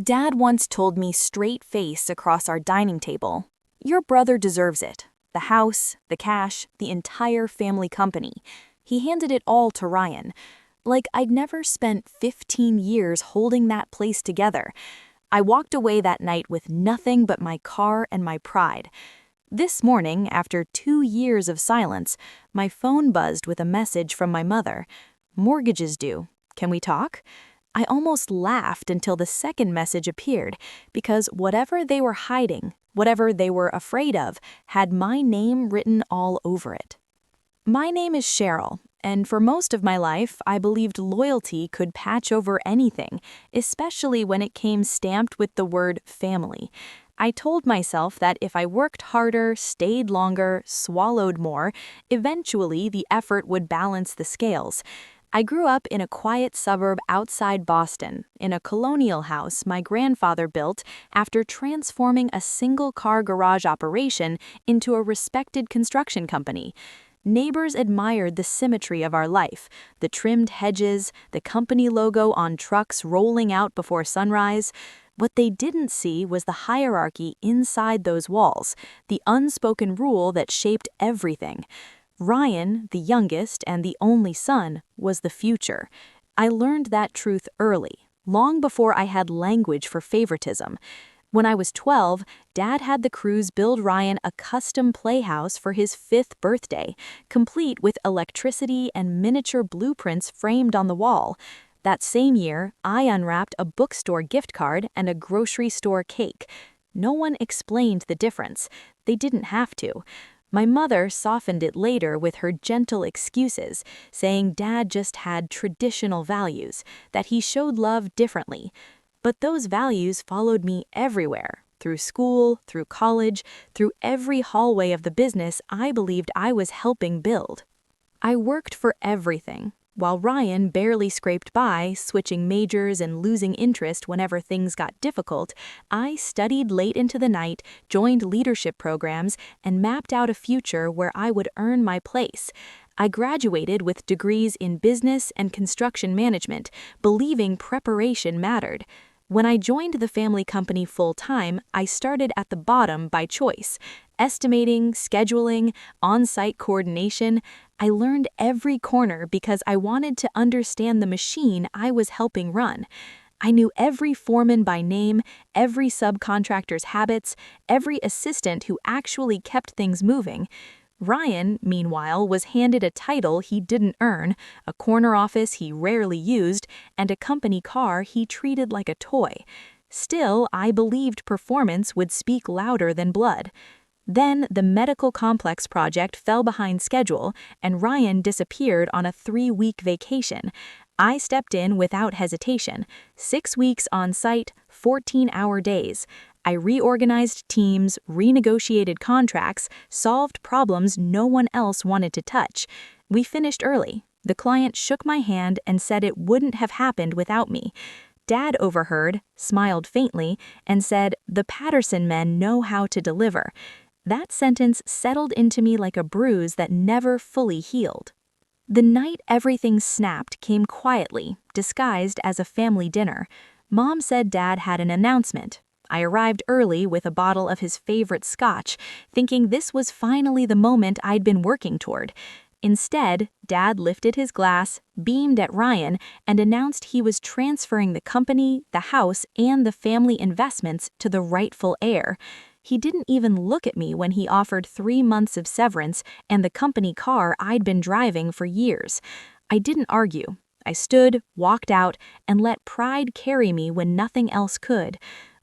Dad once told me straight face across our dining table, "Your brother deserves it. The house, the cash, the entire family company." He handed it all to Ryan. Like I'd never spent 15 years holding that place together. I walked away that night with nothing but my car and my pride. This morning, after 2 years of silence, my phone buzzed with a message from my mother. "Mortgage is due. Can we talk?" I almost laughed until the second message appeared, because whatever they were hiding, whatever they were afraid of, had my name written all over it. My name is Cheryl, and for most of my life, I believed loyalty could patch over anything, especially when it came stamped with the word family. I told myself that if I worked harder, stayed longer, swallowed more, eventually the effort would balance the scales. I grew up in a quiet suburb outside Boston, in a colonial house my grandfather built after transforming a single-car garage operation into a respected construction company. Neighbors admired the symmetry of our life, the trimmed hedges, the company logo on trucks rolling out before sunrise. What they didn't see was the hierarchy inside those walls, the unspoken rule that shaped everything. Ryan, the youngest and the only son, was the future. I learned that truth early, long before I had language for favoritism. When I was 12, Dad had the crews build Ryan a custom playhouse for his 5th birthday, complete with electricity and miniature blueprints framed on the wall. That same year, I unwrapped a bookstore gift card and a grocery store cake. No one explained the difference. They didn't have to. My mother softened it later with her gentle excuses, saying Dad just had traditional values, that he showed love differently. But those values followed me everywhere, through school, through college, through every hallway of the business I believed I was helping build. I worked for everything, while Ryan barely scraped by, switching majors and losing interest whenever things got difficult. I studied late into the night, joined leadership programs, and mapped out a future where I would earn my place. I graduated with degrees in business and construction management, believing preparation mattered. When I joined the family company full-time, I started at the bottom by choice. Estimating, scheduling, on-site coordination. I learned every corner because I wanted to understand the machine I was helping run. I knew every foreman by name, every subcontractor's habits, every assistant who actually kept things moving. Ryan, meanwhile, was handed a title he didn't earn, a corner office he rarely used, and a company car he treated like a toy. Still, I believed performance would speak louder than blood. Then the medical complex project fell behind schedule, and Ryan disappeared on a 3-week vacation. I stepped in without hesitation. 6 weeks on site, 14-hour days. I reorganized teams, renegotiated contracts, solved problems no one else wanted to touch. We finished early. The client shook my hand and said it wouldn't have happened without me. Dad overheard, smiled faintly, and said, "The Patterson men know how to deliver." That sentence settled into me like a bruise that never fully healed. The night everything snapped came quietly, disguised as a family dinner. Mom said Dad had an announcement. I arrived early with a bottle of his favorite scotch, thinking this was finally the moment I'd been working toward. Instead, Dad lifted his glass, beamed at Ryan, and announced he was transferring the company, the house, and the family investments to the rightful heir. He didn't even look at me when he offered 3 months of severance and the company car I'd been driving for years. I didn't argue. I stood, walked out, and let pride carry me when nothing else could.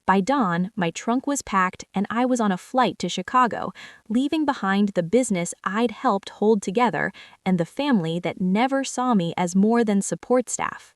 By dawn, my trunk was packed and I was on a flight to Chicago, leaving behind the business I'd helped hold together and the family that never saw me as more than support staff.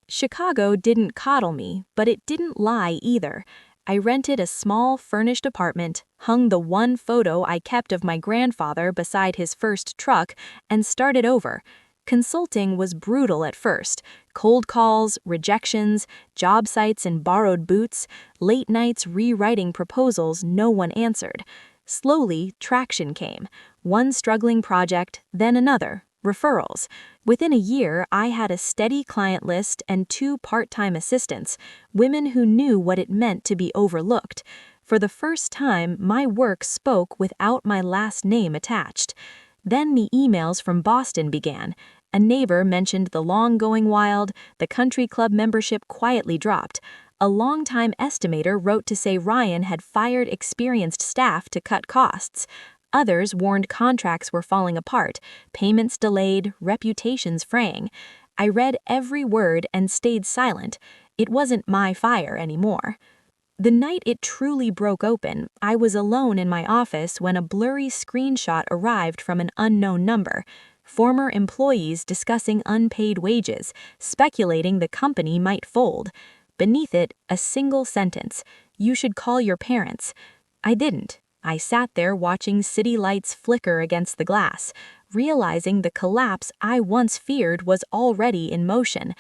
Chicago didn't coddle me, but it didn't lie either. I rented a small, furnished apartment, hung the one photo I kept of my grandfather beside his first truck, and started over. Consulting was brutal at first. Cold calls, rejections, job sites in borrowed boots, late nights rewriting proposals no one answered. Slowly, traction came. One struggling project, then another. Referrals. Within a year, I had a steady client list and 2 part-time assistants, women who knew what it meant to be overlooked. For the first time, my work spoke without my last name attached. Then the emails from Boston began. A neighbor mentioned the lawn going wild, the country club membership quietly dropped. A longtime estimator wrote to say Ryan had fired experienced staff to cut costs. Others warned contracts were falling apart, payments delayed, reputations fraying. I read every word and stayed silent. It wasn't my fire anymore. The night it truly broke open, I was alone in my office when a blurry screenshot arrived from an unknown number. Former employees discussing unpaid wages, speculating the company might fold. Beneath it, a single sentence: "You should call your parents." I didn't. I sat there watching city lights flicker against the glass, realizing the collapse I once feared was already in motion.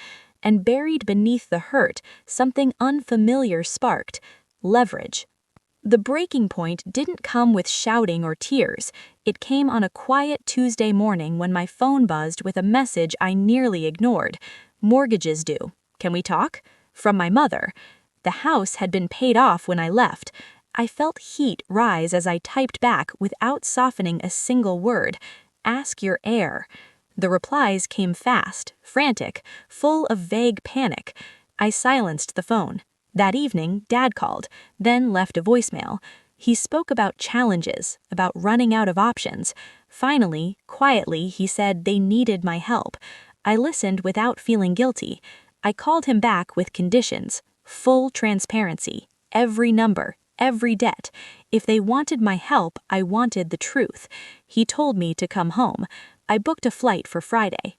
And buried beneath the hurt, something unfamiliar sparked: leverage. The breaking point didn't come with shouting or tears. It came on a quiet Tuesday morning when my phone buzzed with a message I nearly ignored. "Mortgages due. Can we talk?" From my mother. The house had been paid off when I left. I felt heat rise as I typed back without softening a single word: "Ask your heir." The replies came fast, frantic, full of vague panic. I silenced the phone. That evening, Dad called, then left a voicemail. He spoke about challenges, about running out of options. Finally, quietly, he said they needed my help. I listened without feeling guilty. I called him back with conditions: full transparency, every number, every debt. If they wanted my help, I wanted the truth. He told me to come home. I booked a flight for Friday.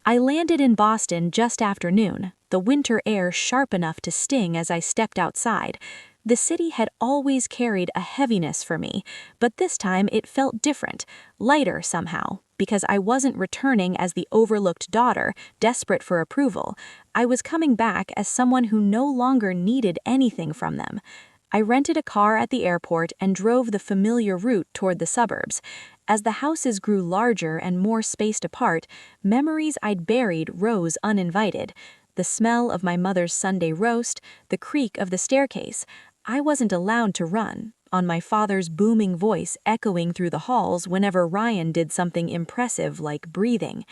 I landed in Boston just after noon, the winter air sharp enough to sting as I stepped outside. The city had always carried a heaviness for me, but this time it felt different, lighter somehow, because I wasn't returning as the overlooked daughter, desperate for approval. I was coming back as someone who no longer needed anything from them. I rented a car at the airport and drove the familiar route toward the suburbs. As the houses grew larger and more spaced apart, memories I'd buried rose uninvited. The smell of my mother's Sunday roast, the creak of the staircase. I wasn't allowed to run, on my father's booming voice echoing through the halls whenever Ryan did something impressive like breathing.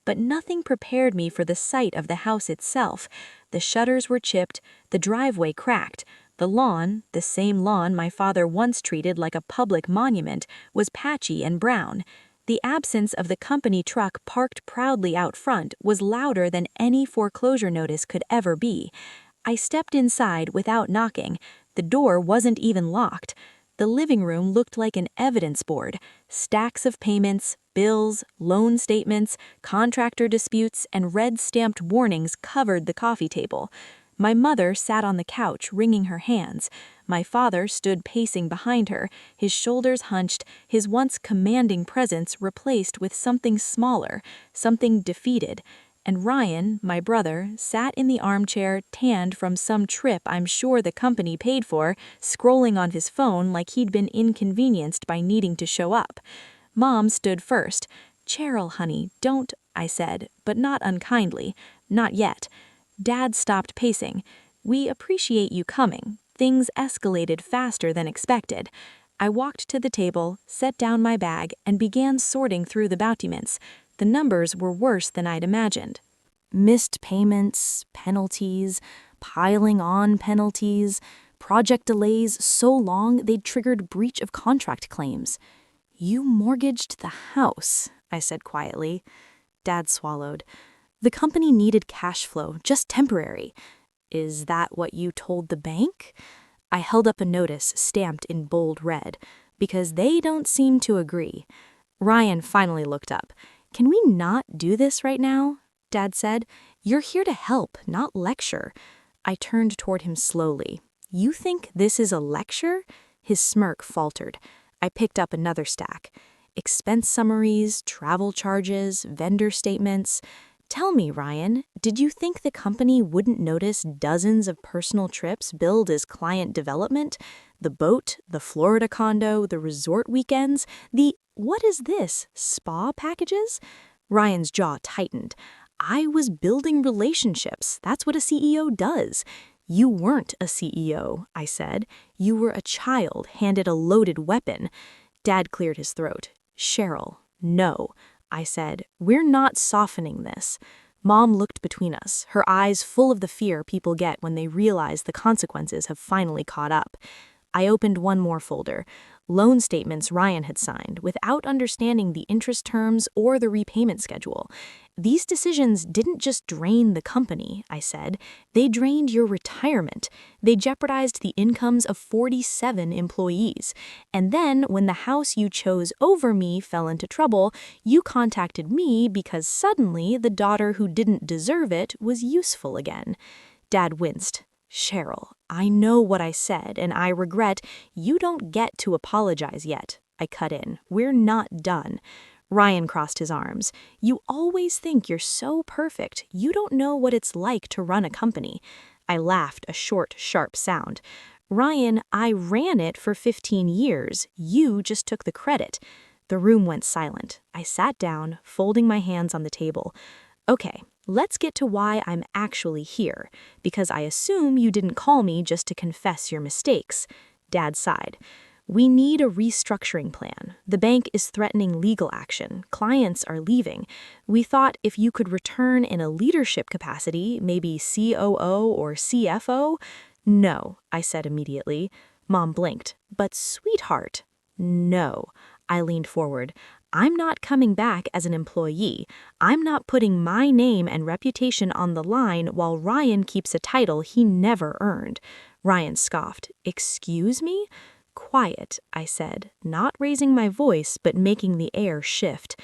But nothing prepared me for the sight of the house itself. The shutters were chipped, the driveway cracked. The lawn, the same lawn my father once treated like a public monument, was patchy and brown. The absence of the company truck parked proudly out front was louder than any foreclosure notice could ever be. I stepped inside without knocking. The door wasn't even locked. The living room looked like an evidence board. Stacks of payments, bills, loan statements, contractor disputes, and red-stamped warnings covered the coffee table. My mother sat on the couch, wringing her hands. My father stood pacing behind her, his shoulders hunched, his once commanding presence replaced with something smaller, something defeated. And Ryan, my brother, sat in the armchair, tanned from some trip I'm sure the company paid for, scrolling on his phone like he'd been inconvenienced by needing to show up. Mom stood first. "Cheryl, honey, don't," I said, but not unkindly. Not yet. Dad stopped pacing. "We appreciate you coming. Things escalated faster than expected." I walked to the table, set down my bag, and began sorting through the documents. The numbers were worse than I'd imagined. Missed payments, penalties, piling on penalties, project delays so long they'd triggered breach of contract claims. "You mortgaged the house," I said quietly. Dad swallowed. "The company needed cash flow, just temporary." "Is that what you told the bank?" I held up a notice stamped in bold red. "Because they don't seem to agree." Ryan finally looked up. "Can we not do this right now?" Dad said. "You're here to help, not lecture." I turned toward him slowly. "You think this is a lecture?" His smirk faltered. I picked up another stack. Expense summaries, travel charges, vendor statements. "Tell me, Ryan, did you think the company wouldn't notice dozens of personal trips billed as client development? The boat, the Florida condo, the resort weekends, what is this, spa packages?" Ryan's jaw tightened. I was building relationships. That's what a CEO does. You weren't a CEO, I said. You were a child handed a loaded weapon. Dad cleared his throat. Cheryl, no, I said. We're not softening this. Mom looked between us, her eyes full of the fear people get when they realize the consequences have finally caught up. I opened one more folder, loan statements Ryan had signed, without understanding the interest terms or the repayment schedule. These decisions didn't just drain the company, I said. They drained your retirement. They jeopardized the incomes of 47 employees. And then, when the house you chose over me fell into trouble, you contacted me because suddenly the daughter who didn't deserve it was useful again. Dad winced. Cheryl, I know what I said, and I regret you don't get to apologize yet. I cut in. We're not done. Ryan crossed his arms. You always think you're so perfect. You don't know what it's like to run a company. I laughed, a short, sharp sound. Ryan, I ran it for 15 years. You just took the credit. The room went silent. I sat down, folding my hands on the table. Okay, let's get to why I'm actually here, because I assume you didn't call me just to confess your mistakes. Dad sighed. We need a restructuring plan. The bank is threatening legal action. Clients are leaving. We thought if you could return in a leadership capacity, maybe COO or CFO. No, I said immediately. Mom blinked. But sweetheart. No. I leaned forward. I'm not coming back as an employee. I'm not putting my name and reputation on the line while Ryan keeps a title he never earned. Ryan scoffed. Excuse me? Quiet, I said, not raising my voice but making the air shift.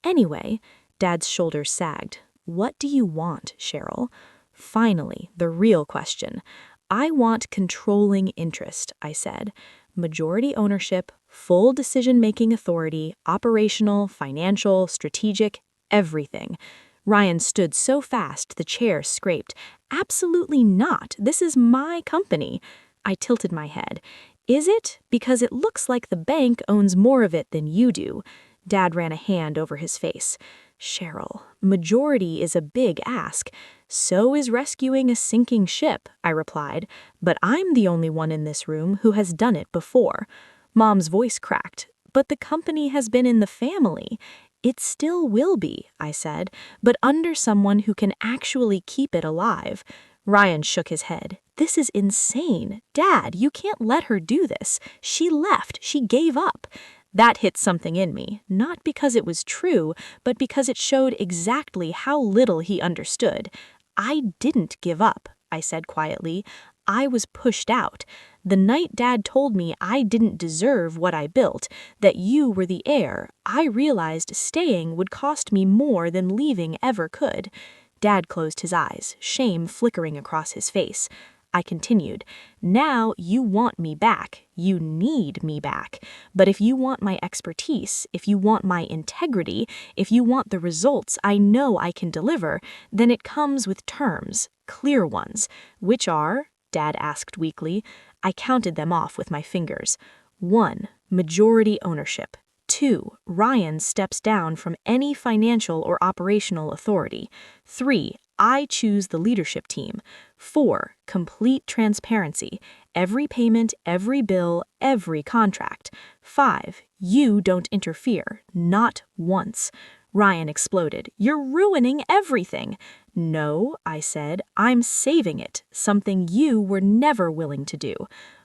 Anyway, Dad's shoulders sagged. What do you want, Cheryl? Finally, the real question. I want controlling interest, I said. Majority ownership, full decision-making authority, operational, financial, strategic, everything. Ryan stood so fast the chair scraped. Absolutely not. This is my company. I tilted my head. Is it? Because it looks like the bank owns more of it than you do. Dad ran a hand over his face. Cheryl, majority is a big ask. So is rescuing a sinking ship, I replied, but I'm the only one in this room who has done it before. Mom's voice cracked. But the company has been in the family. It still will be, I said, but under someone who can actually keep it alive. Ryan shook his head. This is insane. Dad, you can't let her do this. She left. She gave up. That hit something in me, not because it was true, but because it showed exactly how little he understood. I didn't give up, I said quietly. I was pushed out. The night Dad told me I didn't deserve what I built, that you were the heir, I realized staying would cost me more than leaving ever could. Dad closed his eyes, shame flickering across his face. I continued, now you want me back. You need me back. But if you want my expertise, if you want my integrity, if you want the results I know I can deliver, then it comes with terms, clear ones, which are, Dad asked weakly. I counted them off with my fingers. 1, majority ownership. 2, Ryan steps down from any financial or operational authority. 3, I choose the leadership team. 4, complete transparency. Every payment, every bill, every contract. 5, you don't interfere, not once. Ryan exploded. You're ruining everything. No, I said, I'm saving it, something you were never willing to do.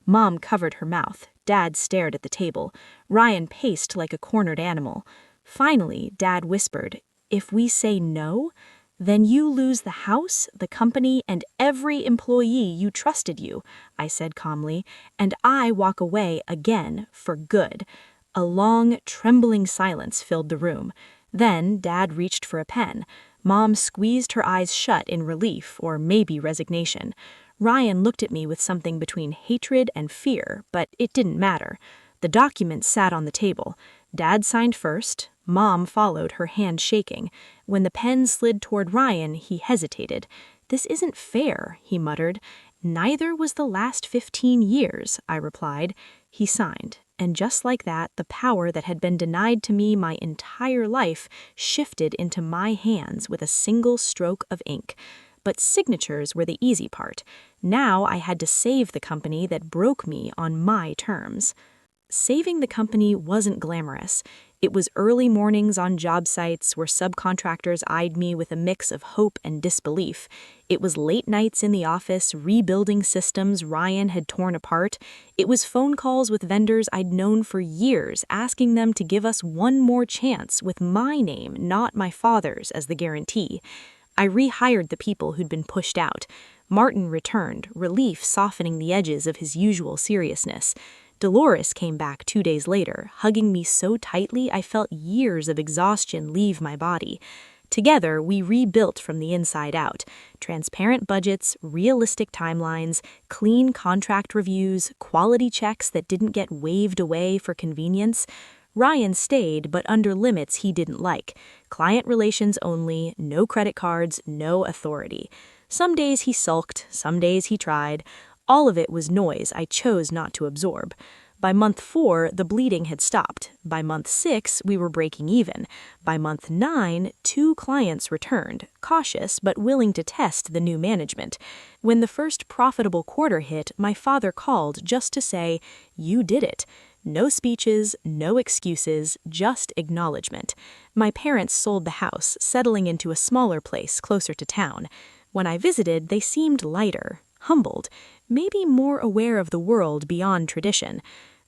Mom covered her mouth. Dad stared at the table. Ryan paced like a cornered animal. Finally, Dad whispered, if we say no, then you lose the house, the company, and every employee you trusted you, I said calmly, and I walk away again for good. A long, trembling silence filled the room. Then Dad reached for a pen. Mom squeezed her eyes shut in relief or maybe resignation. Ryan looked at me with something between hatred and fear, but it didn't matter. The document sat on the table. Dad signed first. Mom followed, her hand shaking. When the pen slid toward Ryan, he hesitated. This isn't fair, he muttered. Neither was the last 15 years, I replied. He signed. And just like that, the power that had been denied to me my entire life shifted into my hands with a single stroke of ink. But signatures were the easy part. Now I had to save the company that broke me on my terms. Saving the company wasn't glamorous. It was early mornings on job sites where subcontractors eyed me with a mix of hope and disbelief. It was late nights in the office rebuilding systems Ryan had torn apart. It was phone calls with vendors I'd known for years asking them to give us one more chance with my name, not my father's, as the guarantee. I rehired the people who'd been pushed out. Martin returned, relief softening the edges of his usual seriousness. Dolores came back 2 days later, hugging me so tightly I felt years of exhaustion leave my body. Together, we rebuilt from the inside out. Transparent budgets, realistic timelines, clean contract reviews, quality checks that didn't get waved away for convenience. Ryan stayed, but under limits he didn't like. Client relations only, no credit cards, no authority. Some days he sulked, some days he tried. All of it was noise I chose not to absorb. By month 4, the bleeding had stopped. By month 6, we were breaking even. By month 9, 2 clients returned, cautious but willing to test the new management. When the first profitable quarter hit, my father called just to say, "You did it." No speeches, no excuses, just acknowledgement. My parents sold the house, settling into a smaller place closer to town. When I visited, they seemed lighter, humbled, maybe more aware of the world beyond tradition.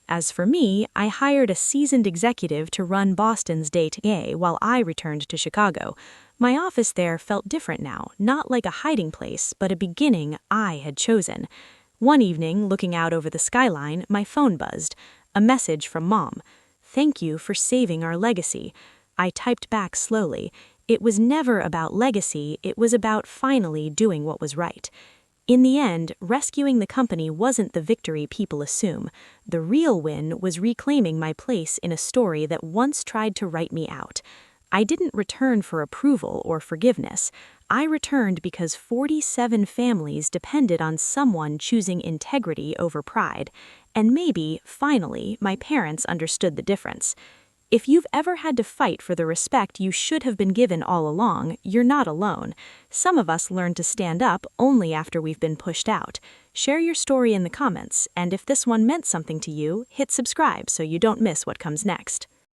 As for me, I hired a seasoned executive to run Boston's day-to-day while I returned to Chicago. My office there felt different now, not like a hiding place, but a beginning I had chosen. One evening, looking out over the skyline, my phone buzzed. A message from Mom. "Thank you for saving our legacy." I typed back slowly. It was never about legacy, it was about finally doing what was right. In the end, rescuing the company wasn't the victory people assume. The real win was reclaiming my place in a story that once tried to write me out. I didn't return for approval or forgiveness. I returned because 47 families depended on someone choosing integrity over pride. And maybe, finally, my parents understood the difference. If you've ever had to fight for the respect you should have been given all along, you're not alone. Some of us learn to stand up only after we've been pushed out. Share your story in the comments, and if this one meant something to you, hit subscribe so you don't miss what comes next.